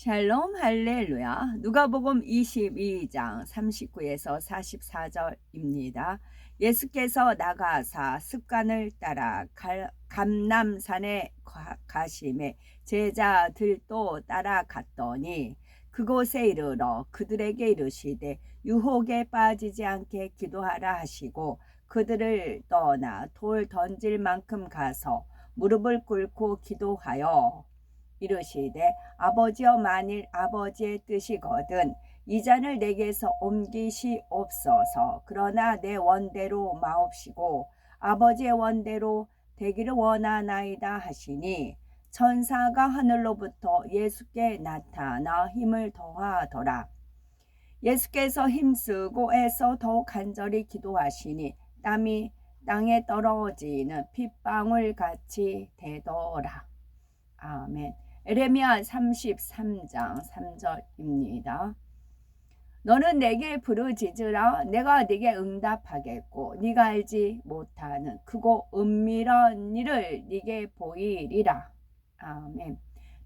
샬롬 할렐루야. 누가복음 22장 39에서 44절입니다. 예수께서 나가사 습관을 따라 감람산에 가심에 제자들도 따라갔더니 그곳에 이르러 그들에게 이르시되 유혹에 빠지지 않게 기도하라 하시고 그들을 떠나 돌 던질 만큼 가서 무릎을 꿇고 기도하여 이르시되 아버지여, 만일 아버지의 뜻이거든 이 잔을 내게서 옮기시옵소서. 그러나 내 원대로 마옵시고 아버지의 원대로 되기를 원하나이다 하시니 천사가 하늘로부터 예수께 나타나 힘을 더하더라. 예수께서 힘쓰고 애써 더욱 간절히 기도하시니 땀이 땅에 떨어지는 핏방울 같이 되더라. 아멘. 에레미야 33장 3절입니다. 너는 내게 부르짖으라. 내가 네게 응답하겠고 네가 알지 못하는 크고 은밀한 일을 네게 보이리라. 아멘.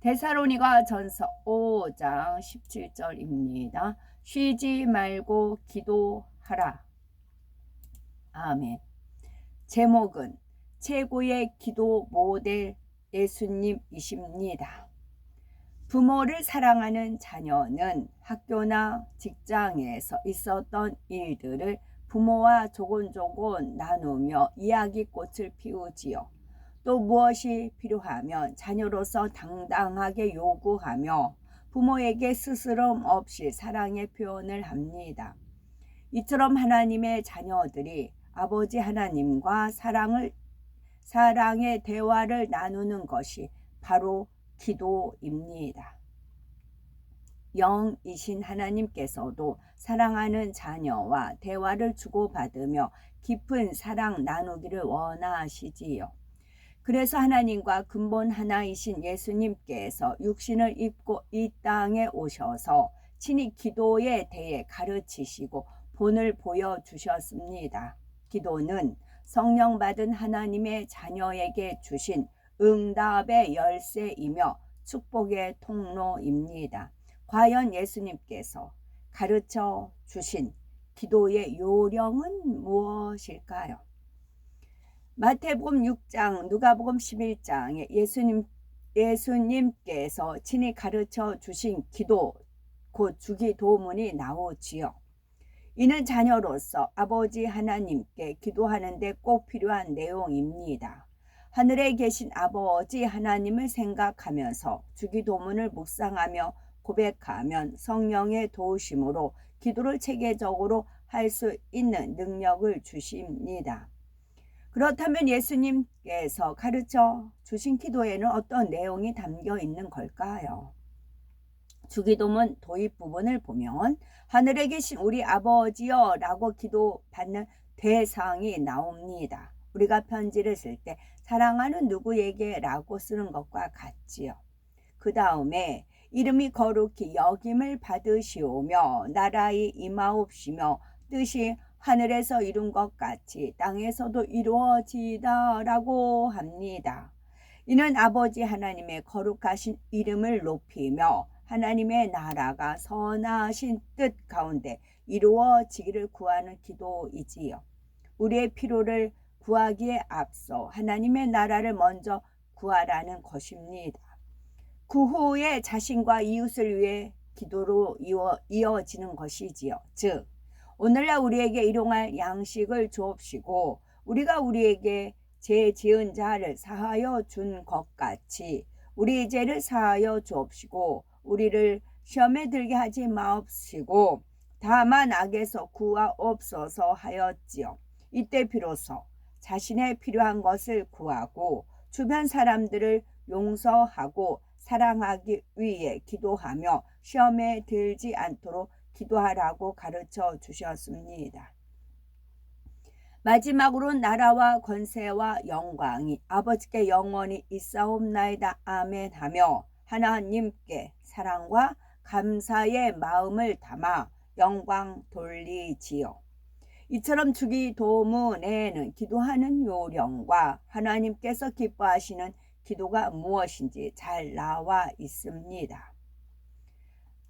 데살로니가 전서 5장 17절입니다. 쉬지 말고 기도하라. 아멘. 제목은 최고의 기도 모델 예수님이십니다. 부모를 사랑하는 자녀는 학교나 직장에서 있었던 일들을 부모와 조곤조곤 나누며 이야기꽃을 피우지요. 또 무엇이 필요하면 자녀로서 당당하게 요구하며 부모에게 스스럼 없이 사랑의 표현을 합니다. 이처럼 하나님의 자녀들이 아버지 하나님과 사랑의 대화를 나누는 것이 바로 기도입니다. 영이신 하나님께서도 사랑하는 자녀와 대화를 주고받으며 깊은 사랑 나누기를 원하시지요. 그래서 하나님과 근본 하나이신 예수님께서 육신을 입고 이 땅에 오셔서 친히 기도에 대해 가르치시고 본을 보여주셨습니다. 기도는 성령 받은 하나님의 자녀에게 주신 응답의 열쇠이며 축복의 통로입니다. 과연 예수님께서 가르쳐 주신 기도의 요령은 무엇일까요? 마태복음 6장, 누가복음 11장에 예수님께서 친히 가르쳐 주신 기도, 곧 주기도문이 나오지요. 이는 자녀로서 아버지 하나님께 기도하는 데 꼭 필요한 내용입니다. 하늘에 계신 아버지 하나님을 생각하면서 주기도문을 묵상하며 고백하면 성령의 도우심으로 기도를 체계적으로 할 수 있는 능력을 주십니다. 그렇다면 예수님께서 가르쳐 주신 기도에는 어떤 내용이 담겨 있는 걸까요? 주기도문 도입 부분을 보면 하늘에 계신 우리 아버지여 라고 기도받는 대상이 나옵니다. 우리가 편지를 쓸 때 사랑하는 누구에게 라고 쓰는 것과 같지요. 그 다음에 이름이 거룩히 여김을 받으시오며 나라의 임하옵시며 뜻이 하늘에서 이룬 것 같이 땅에서도 이루어지다 라고 합니다. 이는 아버지 하나님의 거룩하신 이름을 높이며 하나님의 나라가 선하신 뜻 가운데 이루어지기를 구하는 기도이지요. 우리의 필요를 구하기에 앞서 하나님의 나라를 먼저 구하라는 것입니다. 그 후에 자신과 이웃을 위해 기도로 이어지는 것이지요. 즉 오늘날 우리에게 일용할 양식을 주옵시고 우리가 우리에게 죄 지은 자를 사하여 준 것 같이 우리 죄를 사하여 주옵시고 우리를 시험에 들게 하지 마옵시고 다만 악에서 구하옵소서 하였지요. 이때 비로소 자신의 필요한 것을 구하고 주변 사람들을 용서하고 사랑하기 위해 기도하며 시험에 들지 않도록 기도하라고 가르쳐 주셨습니다. 마지막으로 나라와 권세와 영광이 아버지께 영원히 있사옵나이다 아멘 하며 하나님께 사랑과 감사의 마음을 담아 영광 돌리지요. 이처럼 주기도문에는 기도하는 요령과 하나님께서 기뻐하시는 기도가 무엇인지 잘 나와 있습니다.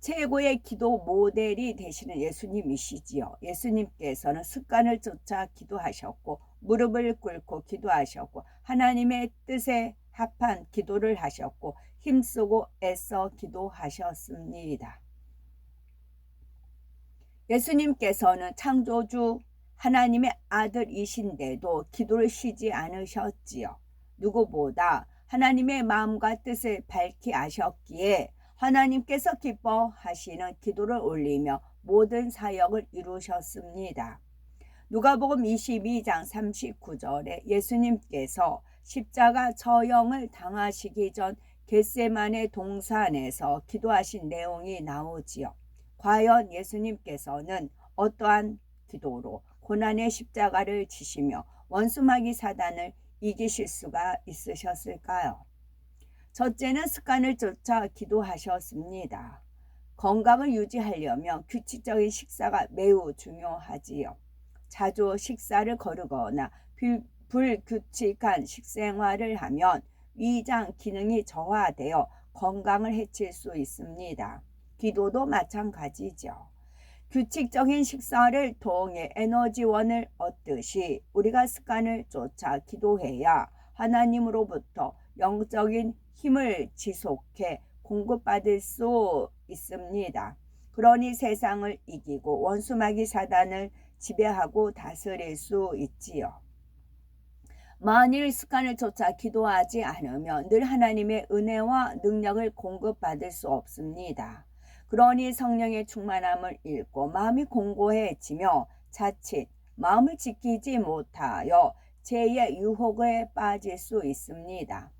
최고의 기도 모델이 되시는 예수님이시지요. 예수님께서는 습관을 쫓아 기도하셨고 무릎을 꿇고 기도하셨고 하나님의 뜻에 합한 기도를 하셨고 힘쓰고 애써 기도하셨습니다. 예수님께서는 창조주 하나님의 아들이신데도 기도를 쉬지 않으셨지요. 누구보다 하나님의 마음과 뜻을 밝히 아셨기에 하나님께서 기뻐하시는 기도를 올리며 모든 사역을 이루셨습니다. 누가복음 22장 39절에 예수님께서 십자가 처형을 당하시기 전 겟세마네 동산에서 기도하신 내용이 나오지요. 과연 예수님께서는 어떠한 기도로 고난의 십자가를 지시며 원수마귀 사단을 이기실 수가 있으셨을까요? 첫째는 습관을 쫓아 기도하셨습니다. 건강을 유지하려면 규칙적인 식사가 매우 중요하지요. 자주 식사를 거르거나 불규칙한 식생활을 하면 위장 기능이 저하되어 건강을 해칠 수 있습니다. 기도도 마찬가지죠. 규칙적인 식사를 통해 에너지원을 얻듯이 우리가 습관을 쫓아 기도해야 하나님으로부터 영적인 힘을 지속해 공급받을 수 있습니다. 그러니 세상을 이기고 원수마귀 사단을 지배하고 다스릴 수 있지요. 만일 습관을 쫓아 기도하지 않으면 늘 하나님의 은혜와 능력을 공급받을 수 없습니다. 그러니 성령의 충만함을 잃고 마음이 공고해지며 자칫 마음을 지키지 못하여 죄의 유혹에 빠질 수 있습니다.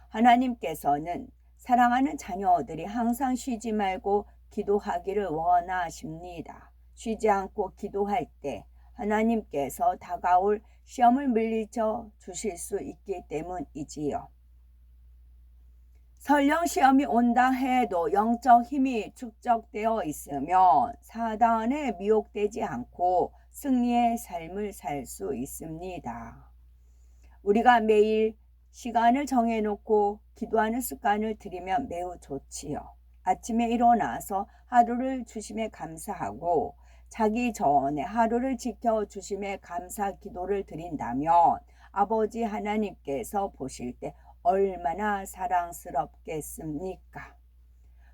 하나님께서는 사랑하는 자녀들이 항상 쉬지 말고 기도하기를 원하십니다. 쉬지 않고 기도할 때 하나님께서 다가올 시험을 물리쳐 주실 수 있기 때문이지요. 설령 시험이 온다 해도 영적 힘이 축적되어 있으면 사단에 미혹되지 않고 승리의 삶을 살 수 있습니다. 우리가 매일 시간을 정해놓고 기도하는 습관을 들이면 매우 좋지요. 아침에 일어나서 하루를 주심에 감사하고 자기 전에 하루를 지켜주심에 감사 기도를 드린다면 아버지 하나님께서 보실 때 얼마나 사랑스럽겠습니까?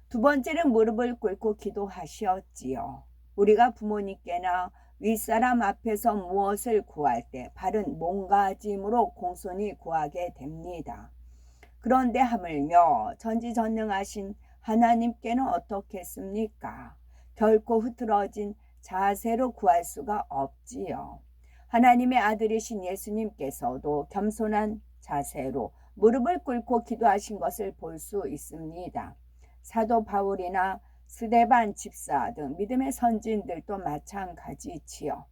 두 번째는 무릎을 꿇고 기도하셨지요. 우리가 부모님께나 윗사람 앞에서 무엇을 구할 때 바른 몸가짐으로 공손히 구하게 됩니다. 그런데 하물며 전지전능하신 하나님께는 어떻겠습니까? 결코 흐트러진 자세로 구할 수가 없지요. 하나님의 아들이신 예수님께서도 겸손한 자세로 무릎을 꿇고 기도하신 것을 볼 수 있습니다. 사도 바울이나 스데반 집사 등 믿음의 선진들도 마찬가지지요.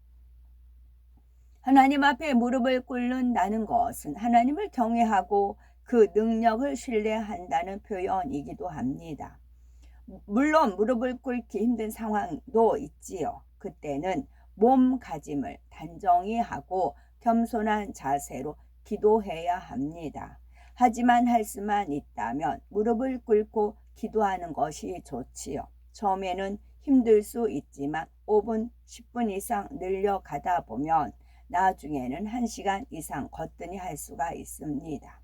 하나님 앞에 무릎을 꿇는다는 것은 하나님을 경외하고 그 능력을 신뢰한다는 표현이기도 합니다. 물론 무릎을 꿇기 힘든 상황도 있지요. 그때는 몸가짐을 단정히 하고 겸손한 자세로 기도해야 합니다. 하지만 할 수만 있다면 무릎을 꿇고 기도하는 것이 좋지요. 처음에는 힘들 수 있지만 5분, 10분 이상 늘려가다 보면 나중에는 1시간 이상 거뜬히 할 수가 있습니다.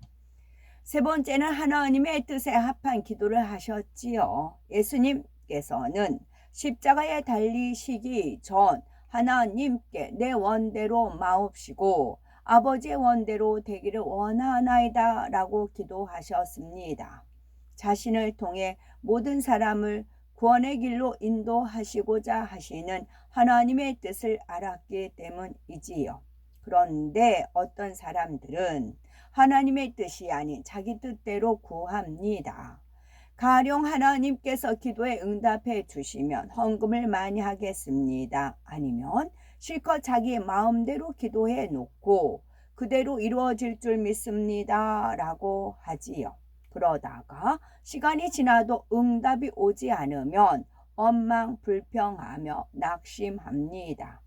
세 번째는 하나님의 뜻에 합한 기도를 하셨지요. 예수님께서는 십자가에 달리시기 전 하나님께 내 원대로 마옵시고 아버지의 원대로 되기를 원하나이다 라고 기도하셨습니다. 자신을 통해 모든 사람을 구원의 길로 인도하시고자 하시는 하나님의 뜻을 알았기 때문이지요. 그런데 어떤 사람들은 하나님의 뜻이 아닌 자기 뜻대로 구합니다. 가령 하나님께서 기도에 응답해 주시면 헌금을 많이 하겠습니다. 아니면 실컷 자기 마음대로 기도해 놓고 그대로 이루어질 줄 믿습니다 라고 하지요. 그러다가 시간이 지나도 응답이 오지 않으면 원망불평하며 낙심합니다.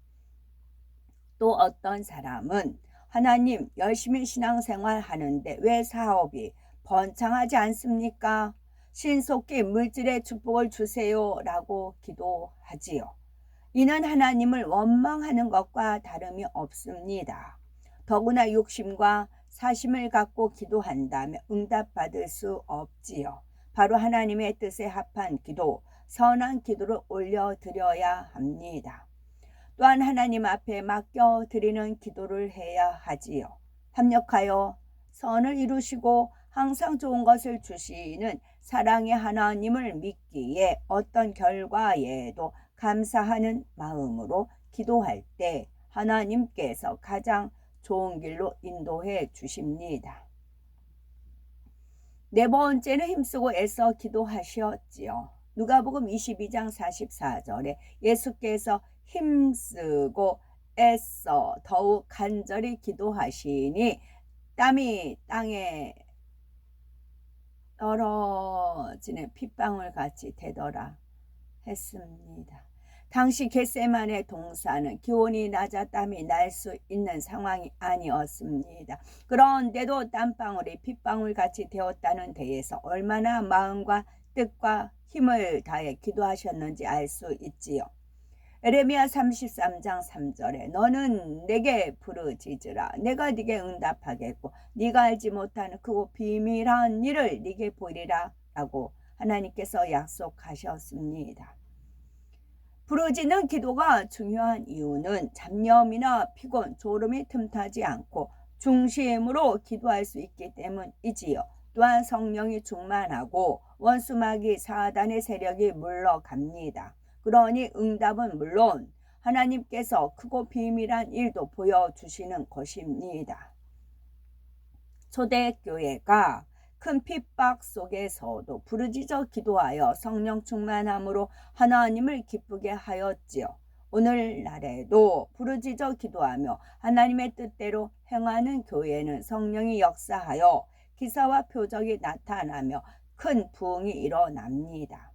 또 어떤 사람은 하나님 열심히 신앙생활 하는데 왜 사업이 번창하지 않습니까? 신속히 물질의 축복을 주세요라고 기도하지요. 이는 하나님을 원망하는 것과 다름이 없습니다. 더구나 욕심과 사심을 갖고 기도한다면 응답받을 수 없지요. 바로 하나님의 뜻에 합한 기도, 선한 기도를 올려드려야 합니다. 또한 하나님 앞에 맡겨드리는 기도를 해야 하지요. 합력하여 선을 이루시고 항상 좋은 것을 주시는 사랑의 하나님을 믿기에 어떤 결과에도 감사하는 마음으로 기도할 때 하나님께서 가장 좋은 길로 인도해 주십니다. 네 번째는 힘쓰고 애써 기도하셨지요. 누가복음 22장 44절에 예수께서 힘쓰고 애써 더욱 간절히 기도하시니 땀이 땅에 떨어지는 핏방울 같이 되더라 했습니다. 당시 겟세마네 동산은 기온이 낮아 땀이 날 수 있는 상황이 아니었습니다. 그런데도 땀방울이 핏방울 같이 되었다는 데에서 얼마나 마음과 뜻과 힘을 다해 기도하셨는지 알 수 있지요. 에레미야 33장 3절에 너는 내게 부르짖으라 내가 네게 응답하겠고 네가 알지 못하는 크고 비밀한 일을 네게 보이리라 라고 하나님께서 약속하셨습니다. 부르짖는 기도가 중요한 이유는 잡념이나 피곤, 졸음이 틈타지 않고 중심으로 기도할 수 있기 때문이지요. 또한 성령이 충만하고 원수마귀 사단의 세력이 물러갑니다. 그러니 응답은 물론 하나님께서 크고 비밀한 일도 보여주시는 것입니다. 초대교회가 큰 핍박 속에서도 부르짖어 기도하여 성령 충만함으로 하나님을 기쁘게 하였지요. 오늘날에도 부르짖어 기도하며 하나님의 뜻대로 행하는 교회는 성령이 역사하여 기사와 표적이 나타나며 큰 부흥이 일어납니다.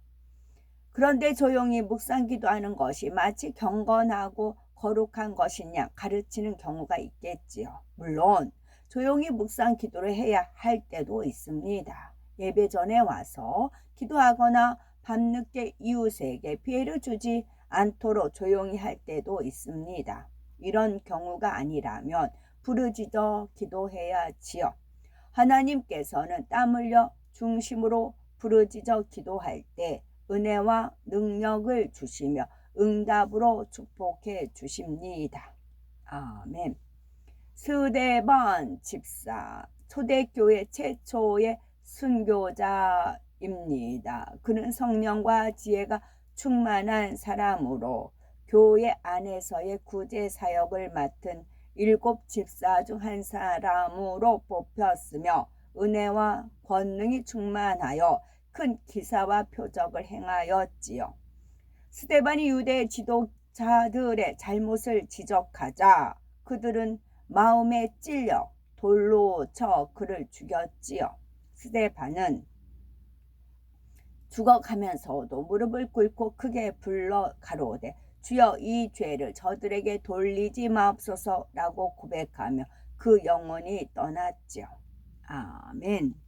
그런데 조용히 묵상 기도하는 것이 마치 경건하고 거룩한 것이냐 가르치는 경우가 있겠지요. 물론 조용히 묵상 기도를 해야 할 때도 있습니다. 예배 전에 와서 기도하거나 밤늦게 이웃에게 피해를 주지 않도록 조용히 할 때도 있습니다. 이런 경우가 아니라면 부르짖어 기도해야지요. 하나님께서는 땀 흘려 중심으로 부르짖어 기도할 때 은혜와 능력을 주시며 응답으로 축복해 주십니다. 아멘. 스데반 집사, 초대교회 최초의 순교자입니다. 그는 성령과 지혜가 충만한 사람으로 교회 안에서의 구제 사역을 맡은 7 집사 중 한 사람으로 뽑혔으며 은혜와 권능이 충만하여 큰 기사와 표적을 행하였지요. 스데반이 유대 지도자들의 잘못을 지적하자 그들은 마음에 찔려 돌로 쳐 그를 죽였지요. 스데반은 죽어가면서도 무릎을 꿇고 크게 불러 가로되 주여 이 죄를 저들에게 돌리지 마옵소서라고 고백하며 그 영혼이 떠났지요. 아멘.